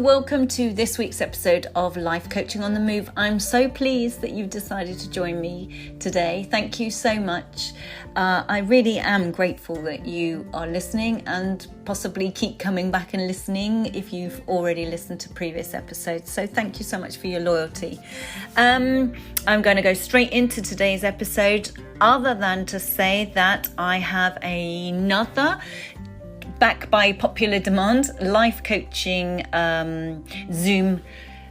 welcome to this week's episode of Life Coaching on the Move. I'm so pleased that you've decided to join me today. Thank you so much. I really am grateful that you are listening and possibly keep coming back and listening if you've already listened to previous episodes. So thank you so much for your loyalty. I'm going to go straight into today's episode, other than to say that I have another, back by popular demand, life coaching Zoom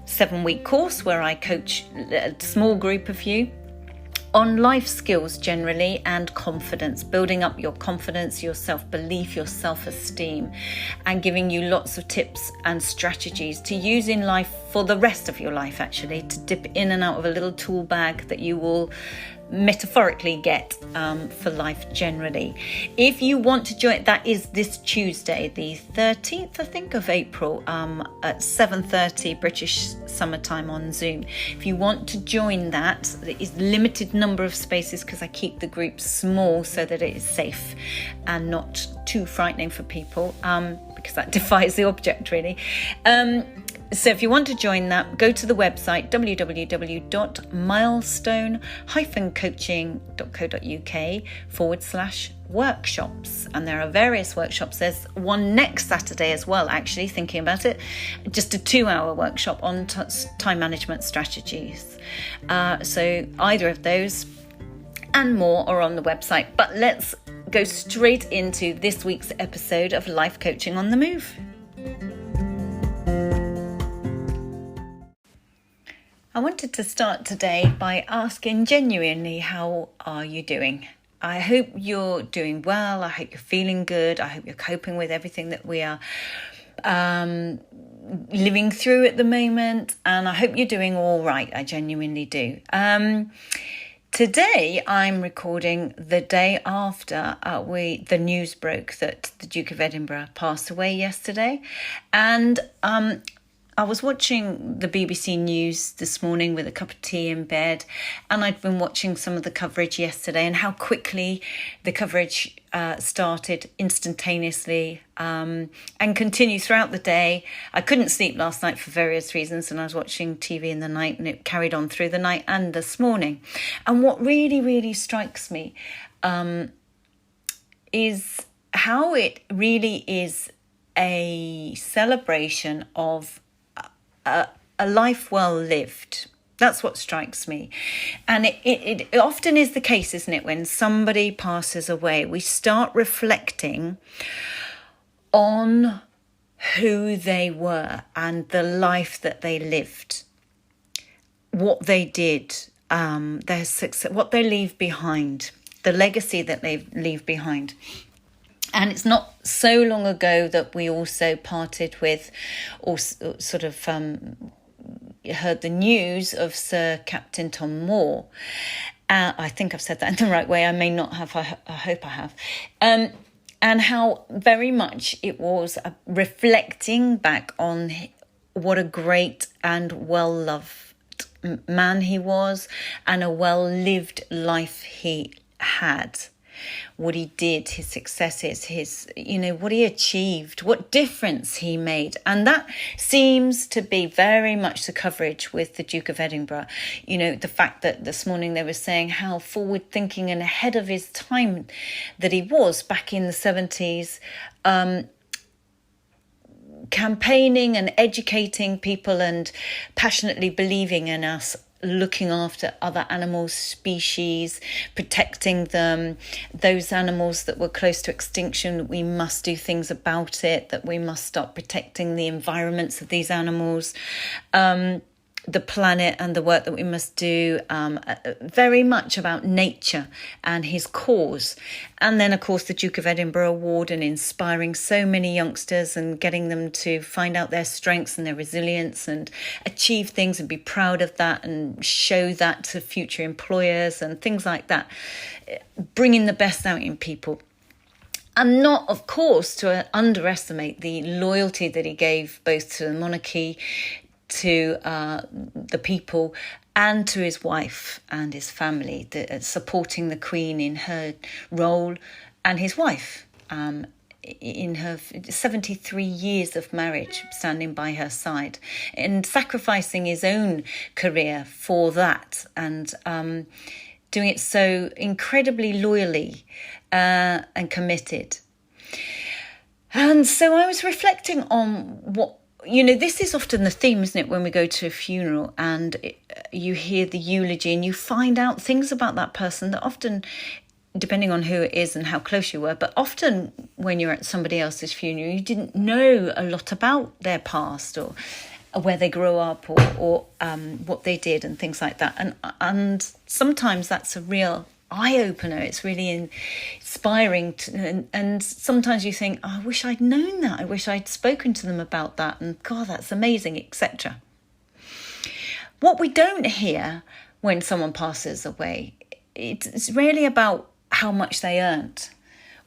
7-week course where I coach a small group of you on life skills generally and confidence, building up your confidence, your self-belief, your self-esteem, and giving you lots of tips and strategies to use in life for the rest of your life, actually, to dip in and out of a little tool bag that you will metaphorically get for life generally. If you want to join, that is this Tuesday, the 13th, I think, of April, at 7:30 British summertime on Zoom. If you want to join that, there is limited number of spaces because I keep the group small so that it is safe and not too frightening for people, because that defies the object, really. So if you want to join that, go to the website www.milestone-coaching.co.uk/workshops. And there are various workshops. There's one next Saturday as well, actually, thinking about it. Just a 2-hour workshop on time management strategies. So either of those and more are on the website. But let's go straight into this week's episode of Life Coaching on the Move. I wanted to start today by asking genuinely, how are you doing? I hope you're doing well. I hope you're feeling good. I hope you're coping with everything that we are living through at the moment. And I hope you're doing all right. I genuinely do. Today, I'm recording the day after the news broke that the Duke of Edinburgh passed away yesterday. And I was watching the BBC News this morning with a cup of tea in bed, and I'd been watching some of the coverage yesterday and how quickly the coverage started instantaneously and continued throughout the day. I couldn't sleep last night for various reasons, and I was watching TV in the night, and it carried on through the night and this morning. And what really, really strikes me is how it really is a celebration of a life well lived. That's what strikes me. And it often is the case, isn't it? When somebody passes away, we start reflecting on who they were and the life that they lived, what they did, their success, what they leave behind, the legacy that they leave behind. And it's not so long ago that we also parted with, or sort of heard the news of Sir Captain Tom Moore. I think I've said that in the right way. I may not have. I hope I have. And how very much it was reflecting back on what a great and well-loved man he was, and a well-lived life he had. What he did, his successes, what he achieved, what difference he made. And that seems to be very much the coverage with the Duke of Edinburgh. The fact that this morning they were saying how forward thinking and ahead of his time that he was back in the 70s, campaigning and educating people and passionately believing in us, looking after other animal species, protecting them, those animals that were close to extinction. We must do things about it, that we must start protecting the environments of these animals, the planet, and the work that we must do, very much about nature and his cause. And then, of course, the Duke of Edinburgh Award, and inspiring so many youngsters and getting them to find out their strengths and their resilience and achieve things and be proud of that and show that to future employers and things like that, bringing the best out in people. And not, of course, to underestimate the loyalty that he gave both to the monarchy, to the people, and to his wife and his family, supporting the Queen in her role, and his wife in her 73 years of marriage, standing by her side and sacrificing his own career for that, and doing it so incredibly loyally and committed. And so I was reflecting on what, this is often the theme, isn't it, when we go to a funeral and you hear the eulogy and you find out things about that person that often, depending on who it is and how close you were, but often when you're at somebody else's funeral, you didn't know a lot about their past or where they grew up or what they did and things like that. And sometimes that's a real eye-opener. It's really inspiring and sometimes you think, I wish I'd known that. I wish I'd spoken to them about that. And God, that's amazing, etc. What we don't hear when someone passes away, it's really about how much they earned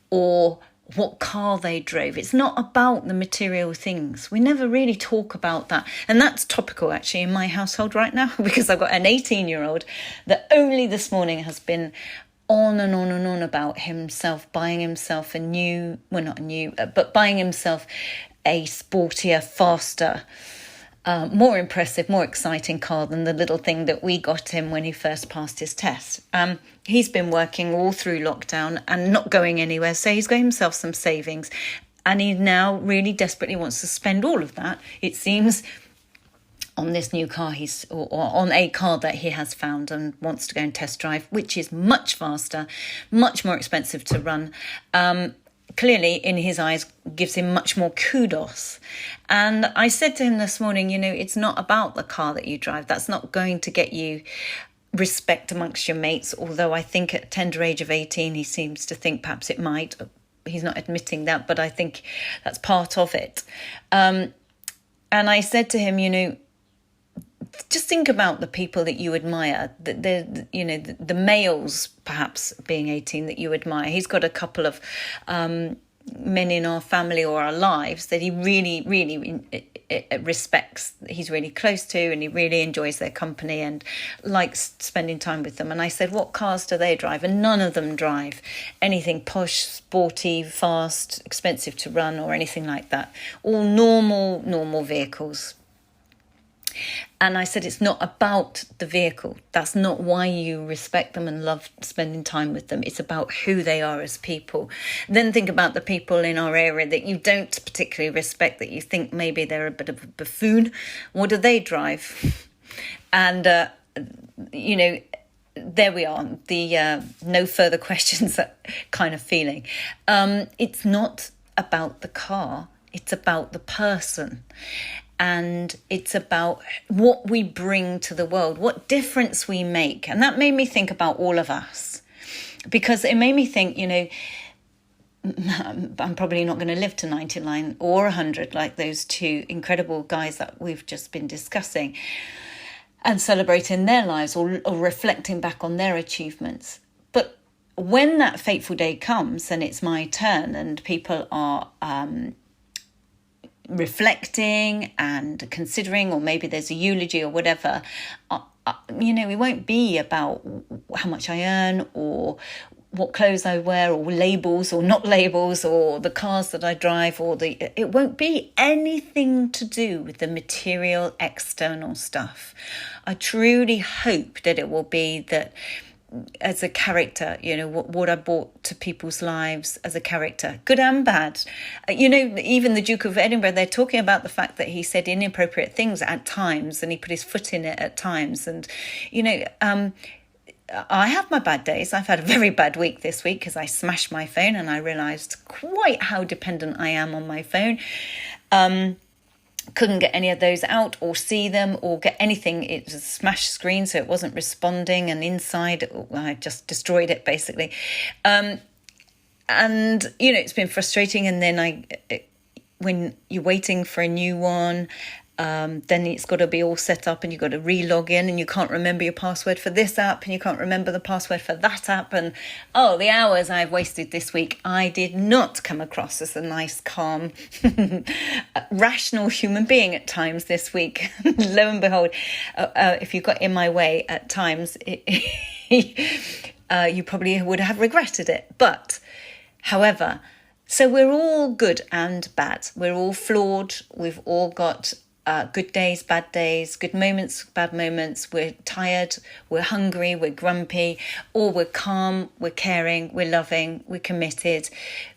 or what car they drove. It's not about the material things. We never really talk about that. And that's topical actually in my household right now, because I've got an 18-year-old that only this morning has been on and on and on about himself buying himself buying himself a sportier, faster, more impressive, more exciting car than the little thing that we got him when he first passed his test. He's been working all through lockdown and not going anywhere, so he's got himself some savings, and he now really desperately wants to spend all of that, it seems, on this new car or on a car that he has found and wants to go and test drive, which is much faster, much more expensive to run. Clearly, in his eyes, gives him much more kudos. And I said to him this morning, it's not about the car that you drive. That's not going to get you respect amongst your mates, although I think at tender age of 18, he seems to think perhaps it might. He's not admitting that, but I think that's part of it. And I said to him, just think about the people that you admire, the males perhaps being 18 that you admire. He's got a couple of men in our family or our lives that he really, really respects, he's really close to, and he really enjoys their company and likes spending time with them. And I said, what cars do they drive? And none of them drive anything posh, sporty, fast, expensive to run or anything like that. All normal vehicles. And I said, it's not about the vehicle. That's not why you respect them and love spending time with them. It's about who they are as people. Then think about the people in our area that you don't particularly respect, that you think maybe they're a bit of a buffoon. What do they drive? And, there we are, the no further questions kind of feeling. It's not about the car. It's about the person. And it's about what we bring to the world, what difference we make. And that made me think about all of us, because it made me think, I'm probably not going to live to 99 or 100 like those two incredible guys that we've just been discussing and celebrating their lives or reflecting back on their achievements. But when that fateful day comes and it's my turn and people are reflecting and considering, or maybe there's a eulogy or whatever, it won't be about how much I earn or what clothes I wear or labels or not labels or the cars that I drive it won't be anything to do with the material external stuff. I truly hope that it will be that as a character, what I brought to people's lives as a character, good and bad. Even the Duke of Edinburgh, they're talking about the fact that he said inappropriate things at times and he put his foot in it at times. And, I have my bad days. I've had a very bad week this week because I smashed my phone and I realised quite how dependent I am on my phone. Couldn't get any of those out or see them or get anything. It was a smashed screen, so it wasn't responding, and inside I just destroyed it basically. And it's been frustrating. And then when you're waiting for a new one, then it's got to be all set up and you've got to re-log in and you can't remember your password for this app and you can't remember the password for that app. And the hours I've wasted this week, I did not come across as a nice, calm, rational human being at times this week. Lo and behold, if you got in my way at times, you probably would have regretted it. But however, So we're all good and bad. We're all flawed. We've all got good days, bad days, good moments, bad moments. We're tired, we're hungry, we're grumpy, or we're calm, we're caring, we're loving, we're committed,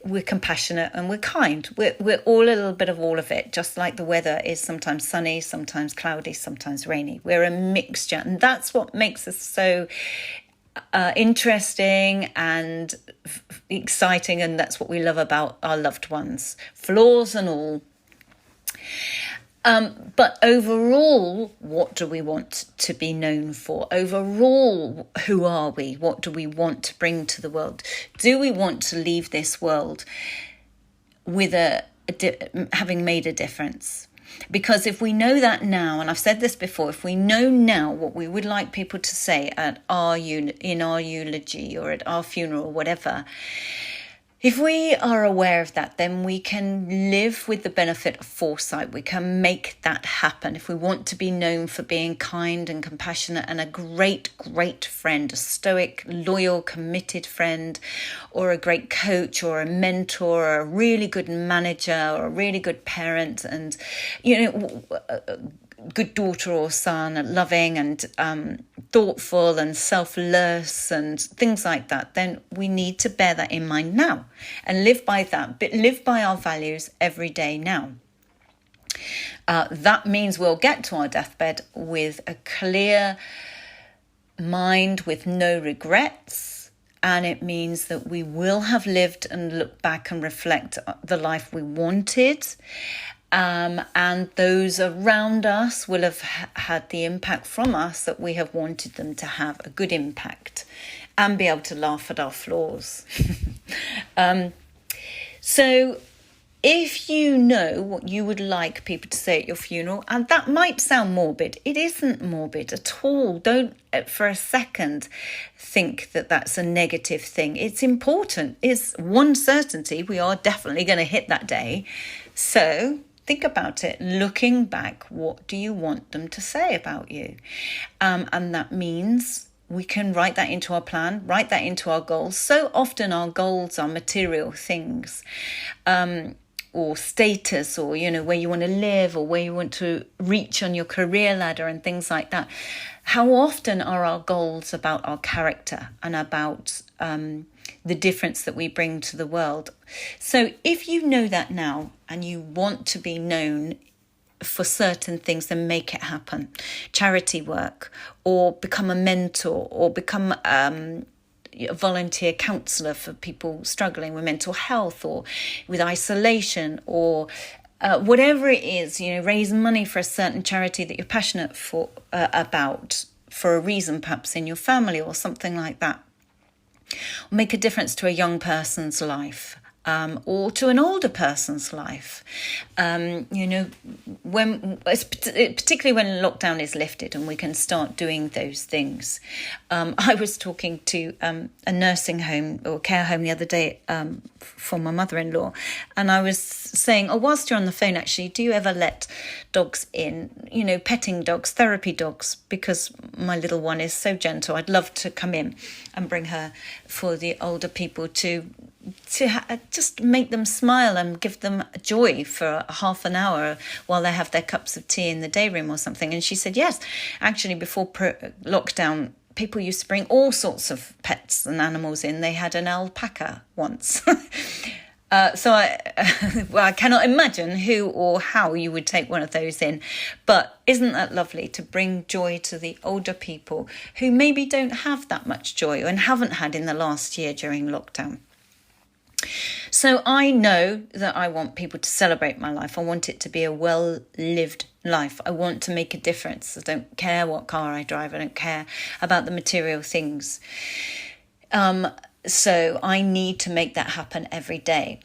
we're compassionate, and we're kind. We're all a little bit of all of it, just like the weather is sometimes sunny, sometimes cloudy, sometimes rainy. We're a mixture, and that's what makes us so interesting and exciting, and that's what we love about our loved ones, flaws and all. But overall, what do we want to be known for? Overall, who are we? What do we want to bring to the world? Do we want to leave this world with having made a difference? Because if we know that now, and I've said this before, if we know now what we would like people to say in our eulogy or at our funeral or whatever, if we are aware of that, then we can live with the benefit of foresight. We can make that happen. If we want to be known for being kind and compassionate and a great, great friend, a stoic, loyal, committed friend, or a great coach or a mentor or a really good manager or a really good parent and, good daughter or son, and loving and thoughtful and selfless and things like that, then we need to bear that in mind now and live by that, but live by our values every day now. That means we'll get to our deathbed with a clear mind, with no regrets. And it means that we will have lived and looked back and reflect the life we wanted. And those around us will have had the impact from us that we have wanted them to have, a good impact, and be able to laugh at our flaws. So if you know what you would like people to say at your funeral, and that might sound morbid, it isn't morbid at all. Don't for a second think that that's a negative thing. It's important. It's one certainty. We are definitely going to hit that day. So think about it. Looking back, what do you want them to say about you? And that means we can write that into our plan, write that into our goals. So often our goals are material things, or status, or, where you want to live or where you want to reach on your career ladder and things like that. How often are our goals about our character and about the difference that we bring to the world? So if you know that now and you want to be known for certain things, then make it happen. Charity work, or become a mentor, or become a volunteer counsellor for people struggling with mental health or with isolation, or whatever it is, raise money for a certain charity that you're passionate about for a reason, perhaps in your family or something like that. Make a difference to a young person's life. Or to an older person's life, when particularly when lockdown is lifted and we can start doing those things. I was talking to a nursing home or care home the other day for my mother-in-law, and I was saying, whilst you're on the phone, actually, do you ever let dogs in? Petting dogs, therapy dogs, because my little one is so gentle. I'd love to come in and bring her for the older people to just make them smile and give them joy for half an hour while they have their cups of tea in the day room or something. And she said, yes, actually, before lockdown, people used to bring all sorts of pets and animals in. They had an alpaca once. So I cannot imagine who or how you would take one of those in. But isn't that lovely to bring joy to the older people who maybe don't have that much joy and haven't had in the last year during lockdown? So I know that I want people to celebrate my life. I want it to be a well-lived life. I want to make a difference. I don't care what car I drive. I don't care about the material things. So I need to make that happen every day.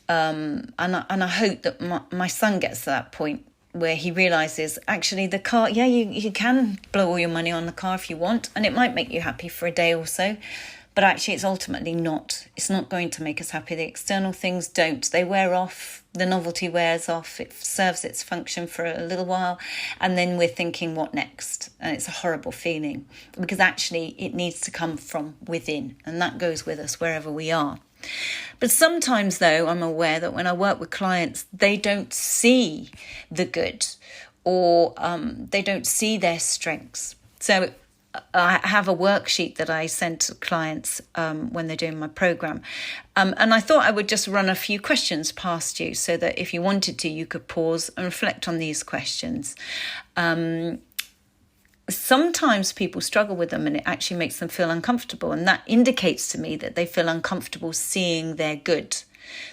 And I hope that my son gets to that point where he realises, actually, the car, you can blow all your money on the car if you want, and it might make you happy for a day or so. But actually, it's ultimately not. It's not going to make us happy. The external things don't. They wear off. The novelty wears off. It serves its function for a little while. And then we're thinking, what next? And it's a horrible feeling, because actually it needs to come from within. And that goes with us wherever we are. But sometimes, though, I'm aware that when I work with clients, they don't see the good, or they don't see their strengths. So I have a worksheet that I send to clients when they're doing my program. And I thought I would just run a few questions past you so that if you wanted to, you could pause and reflect on these questions. Sometimes people struggle with them and it actually makes them feel uncomfortable. And that indicates to me that they feel uncomfortable seeing their good,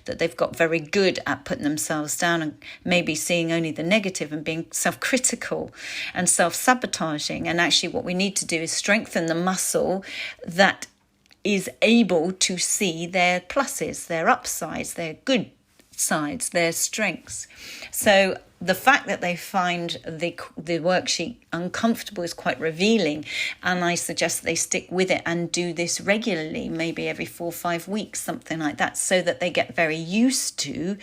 that they've got very good at putting themselves down and maybe seeing only the negative and being self-critical and self-sabotaging. And actually what we need to do is strengthen the muscle that is able to see their pluses, their upsides, their good sides, their strengths. So the fact that they find the worksheet uncomfortable is quite revealing, and I suggest they stick with it and do this regularly, maybe every 4 or 5 weeks, something like that, so that they get very used to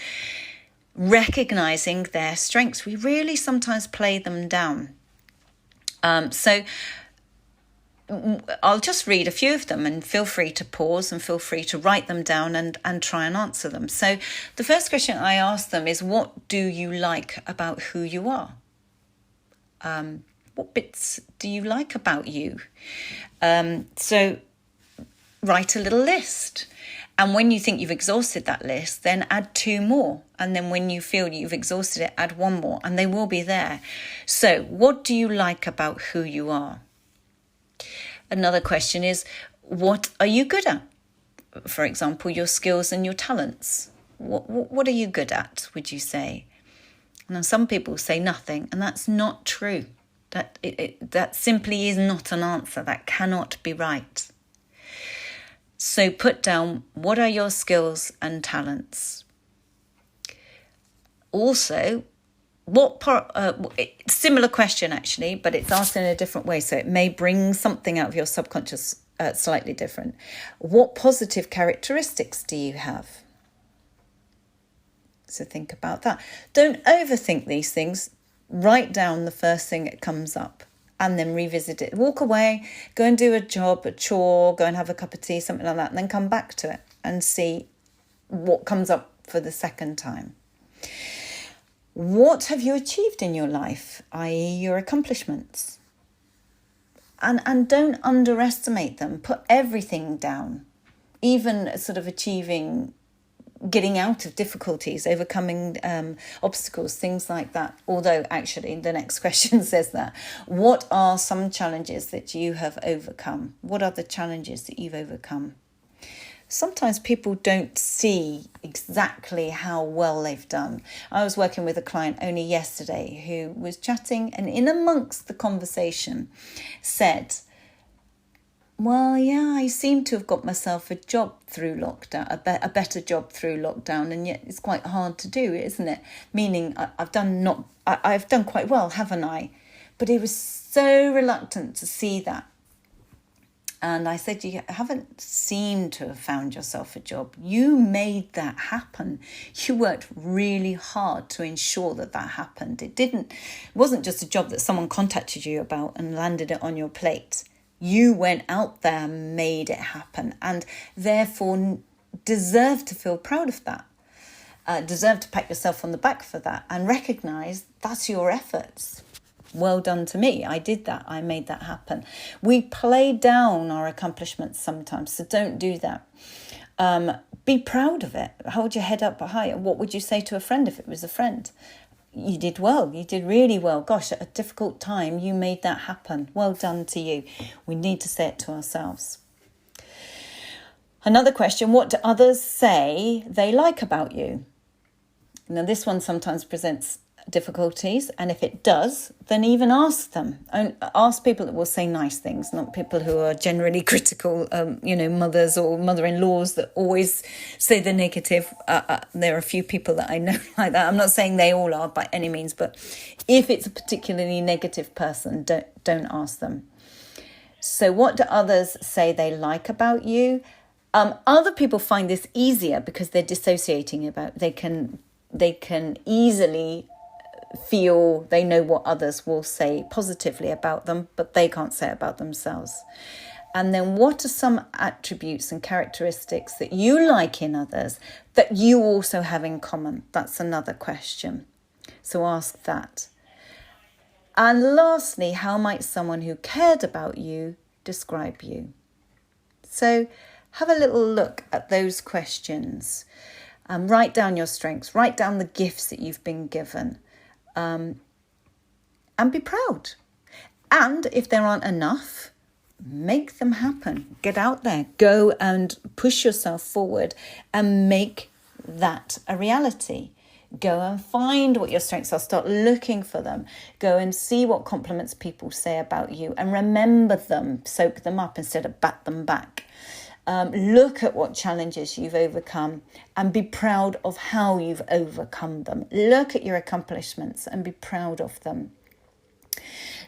recognizing their strengths. We really sometimes play them down. So I'll just read a few of them, and feel free to pause and feel free to write them down and try and answer them. So the first question I ask them is, what do you like about who you are? What bits do you like about you? So write a little list. And when you think you've exhausted that list, then add 2 more. And then when you feel you've exhausted it, add 1 more, and they will be there. So what do you like about who you are? Another question is, what are you good at? For example, your skills and your talents. What are you good at, would you say? Now, some people say nothing, and that's not true. That simply is not an answer. That cannot be right. So put down, what are your skills and talents? Also, similar question actually, but it's asked in a different way, so it may bring something out of your subconscious slightly different. What positive characteristics do you have? So think about that. Don't overthink these things. Write down the first thing that comes up and then revisit it. Walk away, go and do a job, a chore, go and have a cup of tea, something like that, and then come back to it and see what comes up for the second time. What have you achieved in your life, i.e. your accomplishments? And don't underestimate them. Put everything down, even sort of achieving, getting out of difficulties, overcoming obstacles, things like that. Although actually the next question says that. What are some challenges that you have overcome? What are the challenges that you've overcome? Sometimes people don't see exactly how well they've done. I was working with a client only yesterday who was chatting, and in amongst the conversation said, well, yeah, I seem to have got myself a job through lockdown, a better job through lockdown, and yet it's quite hard to do, isn't it? Meaning I've done quite well, haven't I? But he was so reluctant to see that. And I said, you haven't seemed to have found yourself a job. You made that happen. You worked really hard to ensure that happened. It wasn't just a job that someone contacted you about and landed it on your plate. You went out there, made it happen, and therefore deserve to feel proud of that. Deserve to pat yourself on the back for that and recognise that's your efforts. Well done to me. I did that. I made that happen. We play down our accomplishments sometimes, so don't do that. Be proud of it. Hold your head up high. What would you say to a friend if it was a friend? You did well. You did really well. Gosh, at a difficult time, you made that happen. Well done to you. We need to say it to ourselves. Another question, what do others say they like about you? Now, this one sometimes presents difficulties, and if it does, then even ask them. Ask people that will say nice things, not people who are generally critical, mothers or mother-in-laws that always say the negative. There are a few people that I know like that. I'm not saying they all are by any means, but if it's a particularly negative person, don't ask them. So what do others say they like about you? Other people find this easier because they're dissociating about. They can easily feel they know what others will say positively about them, but they can't say it about themselves. And then what are some attributes and characteristics that you like in others that you also have in common? That's another question. So ask that. And lastly, how might someone who cared about you describe you? So have a little look at those questions. Write down your strengths, write down the gifts that you've been given, and be proud. And if there aren't enough, make them happen. Get out there, go and push yourself forward and make that a reality. Go and find what your strengths are. Start looking for them. Go and see what compliments people say about you and remember them. Soak them up instead of bat them back. Look at what challenges you've overcome and be proud of how you've overcome them. Look at your accomplishments and be proud of them.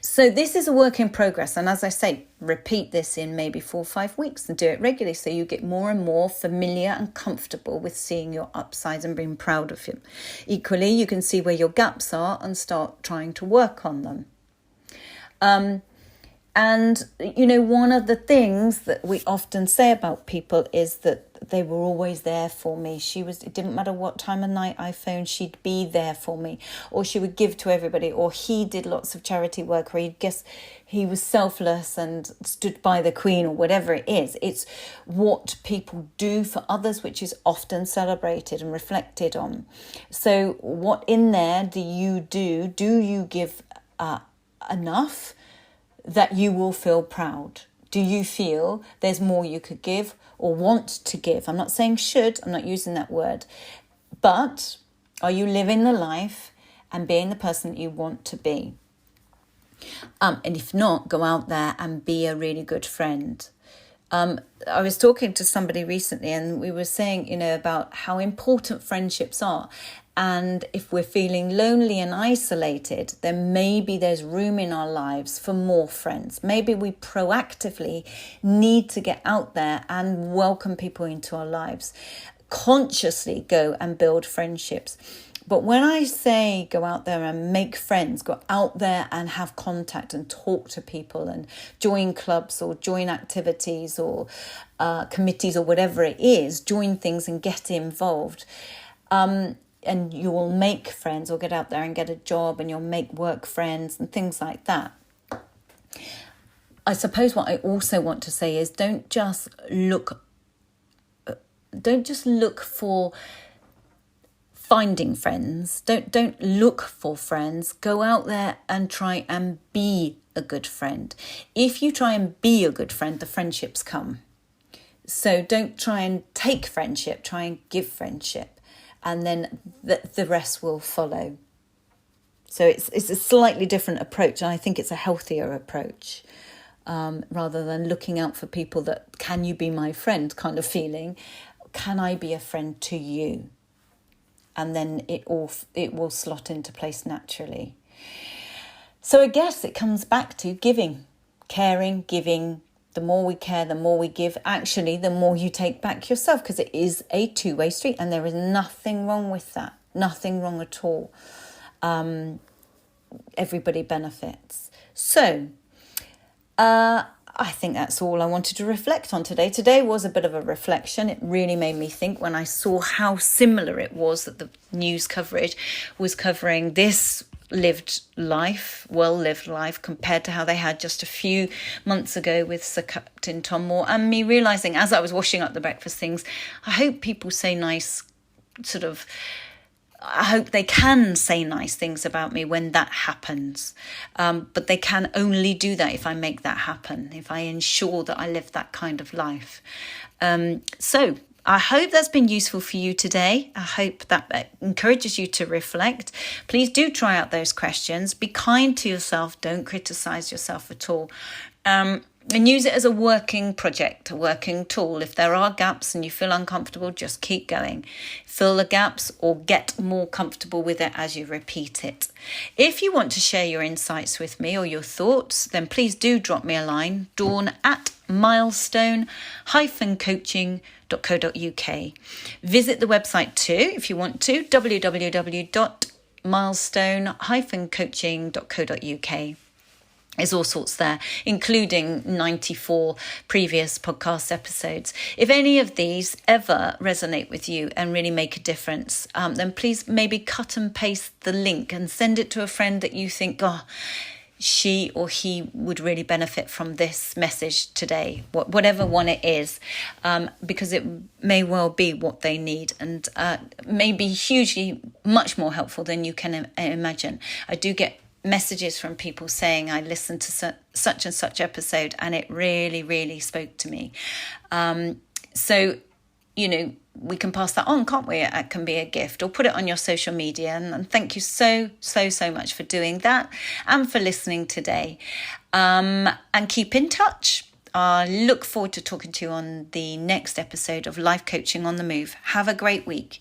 So this is a work in progress. And as I say, repeat this in maybe 4 or 5 weeks and do it regularly so you get more and more familiar and comfortable with seeing your upsides and being proud of them. Equally, you can see where your gaps are and start trying to work on them. And, one of the things that we often say about people is that they were always there for me. It didn't matter what time of night I phoned, she'd be there for me. Or she would give to everybody. Or he did lots of charity work where he was selfless and stood by the Queen or whatever it is. It's what people do for others, which is often celebrated and reflected on. So what in there do you do? Do you give enough that you will feel proud? Do you feel there's more you could give or want to give? I'm not saying should, I'm not using that word. But are you living the life and being the person that you want to be? And if not, go out there and be a really good friend. I was talking to somebody recently and we were saying, about how important friendships are. And if we're feeling lonely and isolated, then maybe there's room in our lives for more friends. Maybe we proactively need to get out there and welcome people into our lives. Consciously go and build friendships. But when I say go out there and make friends, go out there and have contact and talk to people and join clubs or join activities or committees or whatever it is, join things and get involved. And you will make friends or get out there and get a job and you'll make work friends and things like that. I suppose what I also want to say is don't just look for finding friends. Don't look for friends. Go out there and try and be a good friend. If you try and be a good friend, the friendships come. So don't try and take friendship, try and give friendship. And then the rest will follow. So it's a slightly different approach. And I think it's a healthier approach rather than looking out for people that can you be my friend kind of feeling. Can I be a friend to you? And then it will slot into place naturally. So I guess it comes back to giving, caring, giving. The more we care, the more we give. Actually, the more you take back yourself, because it is a two-way street and there is nothing wrong with that. Nothing wrong at all. Everybody benefits. So, I think that's all I wanted to reflect on today. Today was a bit of a reflection. It really made me think when I saw how similar it was that the news coverage was covering this well-lived life compared to how they had just a few months ago with Sir Captain Tom Moore, and me realising as I was washing up the breakfast things, I hope people say nice I hope they can say nice things about me when that happens. But they can only do that if I make that happen, if I ensure that I live that kind of life. So I hope that's been useful for you today. I hope that encourages you to reflect. Please do try out those questions. Be kind to yourself. Don't criticise yourself at all. And use it as a working project, a working tool. If there are gaps and you feel uncomfortable, just keep going. Fill the gaps or get more comfortable with it as you repeat it. If you want to share your insights with me or your thoughts, then please do drop me a line, dawn@milestone-coaching.co.uk. Visit the website too if you want to, www.milestone-coaching.co.uk. There's all sorts there, including 94 previous podcast episodes. If any of these ever resonate with you and really make a difference, then please maybe cut and paste the link and send it to a friend that you think, she or he would really benefit from this message today, whatever one it is, because it may well be what they need, and may be hugely much more helpful than you can imagine. I do get messages from people saying, I listened to such and such episode and it really, really spoke to me. So, we can pass that on, can't we? It can be a gift, or put it on your social media. And thank you so much for doing that and for listening today. And keep in touch. I look forward to talking to you on the next episode of Life Coaching on the Move. Have a great week.